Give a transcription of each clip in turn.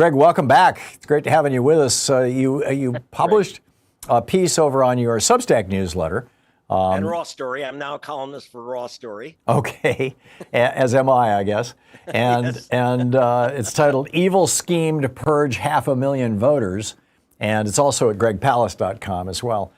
Greg, welcome back. It's great to having you with us. You published a piece over on your Substack newsletter. And Raw Story. I'm now a columnist for Raw Story. Okay, as am I guess. And Yes. and it's titled "Evil Scheme to Purge 500,000 Voters," and it's also at gregpalast.com as well.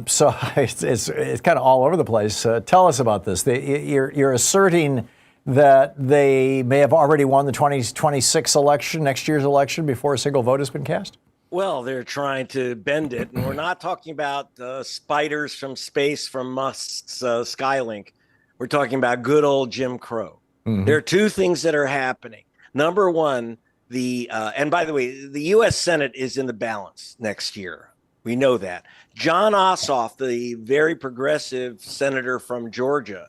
So it's kind of all over the place. Tell us about this. You're asserting that they may have already won the 2026 election, next year's election, before a single vote has been cast? Well, they're trying to bend it. And we're not talking about spiders from space from Musk's Skylink. We're talking about good old Jim Crow. Mm-hmm. There are two things that are happening. Number one, and by the way, the U.S. Senate is in the balance next year. We know that. Jon Ossoff, the very progressive senator from Georgia,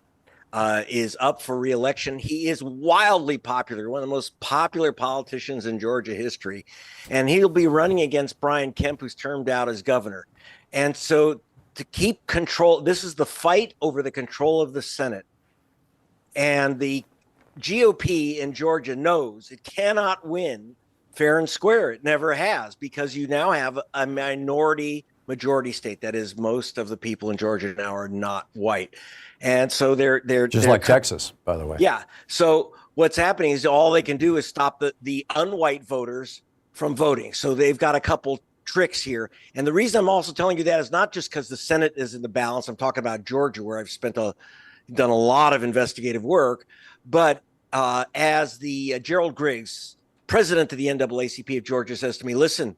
is up for re-election. He is wildly popular, one of the most popular politicians in Georgia history. And he'll be running against Brian Kemp, who's termed out as governor. And so to keep control, this is the fight over the control of the Senate. And the GOP in Georgia knows it cannot win fair and square. It never has, because you now have a majority state. That is, most of the people in Georgia now are not white. And so they're just like Texas, by the way. Yeah. So what's happening is all they can do is stop the unwhite voters from voting. So they've got a couple tricks here. And the reason I'm also telling you that is not just because the Senate is in the balance. I'm talking about Georgia, where I've done a lot of investigative work. But as the Gerald Griggs, president of the NAACP of Georgia, says to me, listen,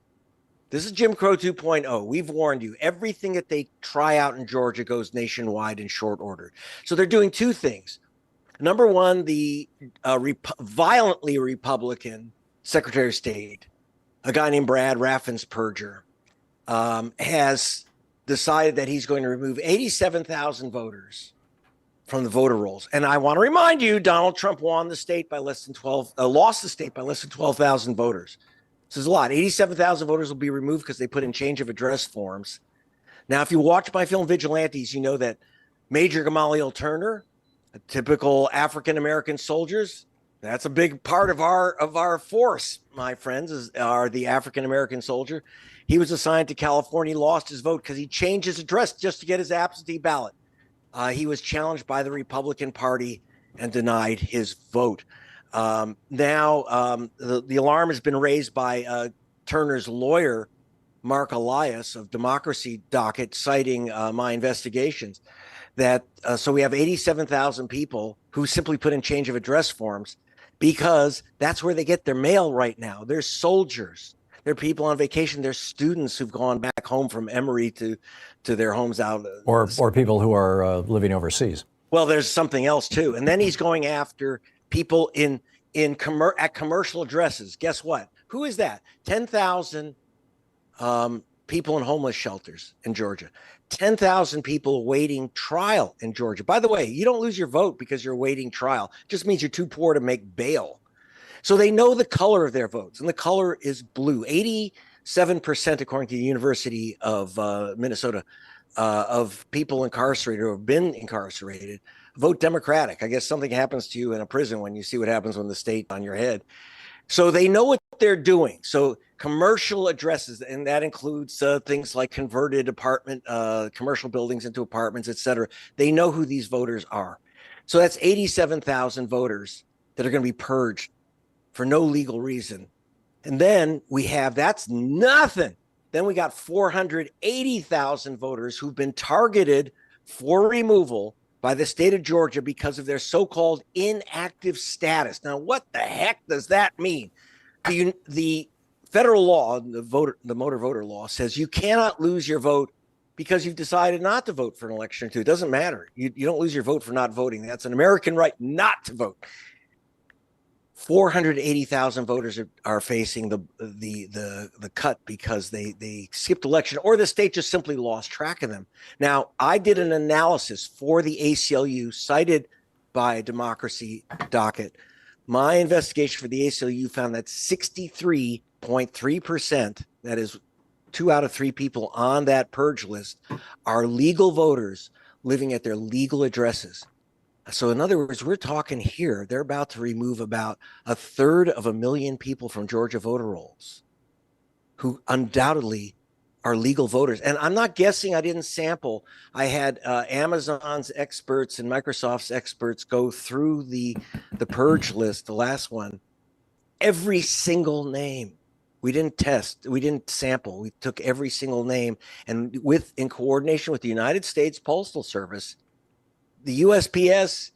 this is Jim Crow 2.0. We've warned you. Everything that they try out in Georgia goes nationwide in short order. So they're doing two things. Number one, the violently Republican Secretary of State, a guy named Brad Raffensperger, has decided that he's going to remove 87,000 voters from the voter rolls. And I want to remind you, Donald Trump lost the state by less than 12,000 voters. This is a lot. 87,000 voters will be removed because they put in change of address forms. Now, if you watch my film Vigilantes, you know that Major Gamaliel Turner, a typical African-American soldiers, that's a big part of our force, my friends, are the African-American soldier. He was assigned to California, lost his vote because he changed his address just to get his absentee ballot. He was challenged by the Republican Party and denied his vote. Now the alarm has been raised by Turner's lawyer, Mark Elias of Democracy Docket, citing my investigations, that so we have 87,000 people who simply put in change of address forms because that's where they get their mail right now. They're soldiers. They're people on vacation. They're students who've gone back home from Emory to their homes out. Or people who are living overseas. Well, there's something else too. And then he's going after people at commercial addresses. Guess what? Who is that? 10,000 people in homeless shelters in Georgia. 10,000 people awaiting trial in Georgia. By the way, you don't lose your vote because you're awaiting trial. It just means you're too poor to make bail. So they know the color of their votes, and the color is blue. 87%, according to the University of Minnesota, of people incarcerated or have been incarcerated vote Democratic. I guess something happens to you in a prison when you see what happens when the state on your head. So they know what they're doing. So commercial addresses, and that includes things like converted commercial buildings into apartments, et cetera. They know who these voters are. So that's 87,000 voters that are going to be purged for no legal reason. And then that's nothing. Then we got 480,000 voters who've been targeted for removal by the state of Georgia because of their so-called inactive status. Now, what the heck does that mean? The federal law, the motor voter law, says you cannot lose your vote because you've decided not to vote for an election or two. It doesn't matter. You don't lose your vote for not voting. That's an American right not to vote. 480,000 voters are facing the cut because they skipped election, or the state just simply lost track of them. Now, I did an analysis for the ACLU cited by Democracy Docket. My investigation for the ACLU found that 63.3%, that is 2 out of 3 people on that purge list, are legal voters living at their legal addresses. So in other words, we're talking here, they're about to remove about 1/3 of a million people from Georgia voter rolls who undoubtedly are legal voters. And I'm not guessing, I didn't sample. I had Amazon's experts and Microsoft's experts go through the Purge list, the last one, every single name. We didn't test, we didn't sample. We took every single name, and in coordination with the United States Postal Service, the USPS,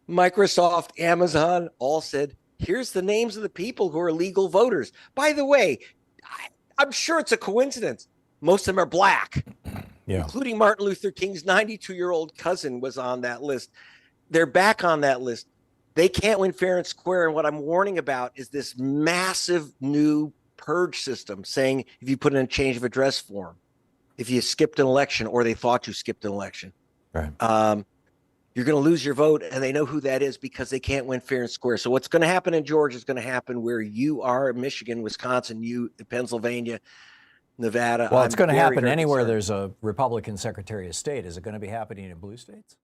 Microsoft, Amazon all said, here's the names of the people who are legal voters. By the way, I'm sure it's a coincidence. Most of them are black, including Martin Luther King's 92-year-old cousin was on that list. They're back on that list. They can't win fair and square. And what I'm warning about is this massive new purge system saying if you put in a change of address form, if you skipped an election or they thought you skipped an election, right. You're going to lose your vote, and they know who that is because they can't win fair and square. So what's going to happen in Georgia is going to happen where you are, Michigan, Wisconsin, you, Pennsylvania, Nevada. Well, it's going to happen anywhere there's a Republican Secretary of State. Is it going to be happening in blue states?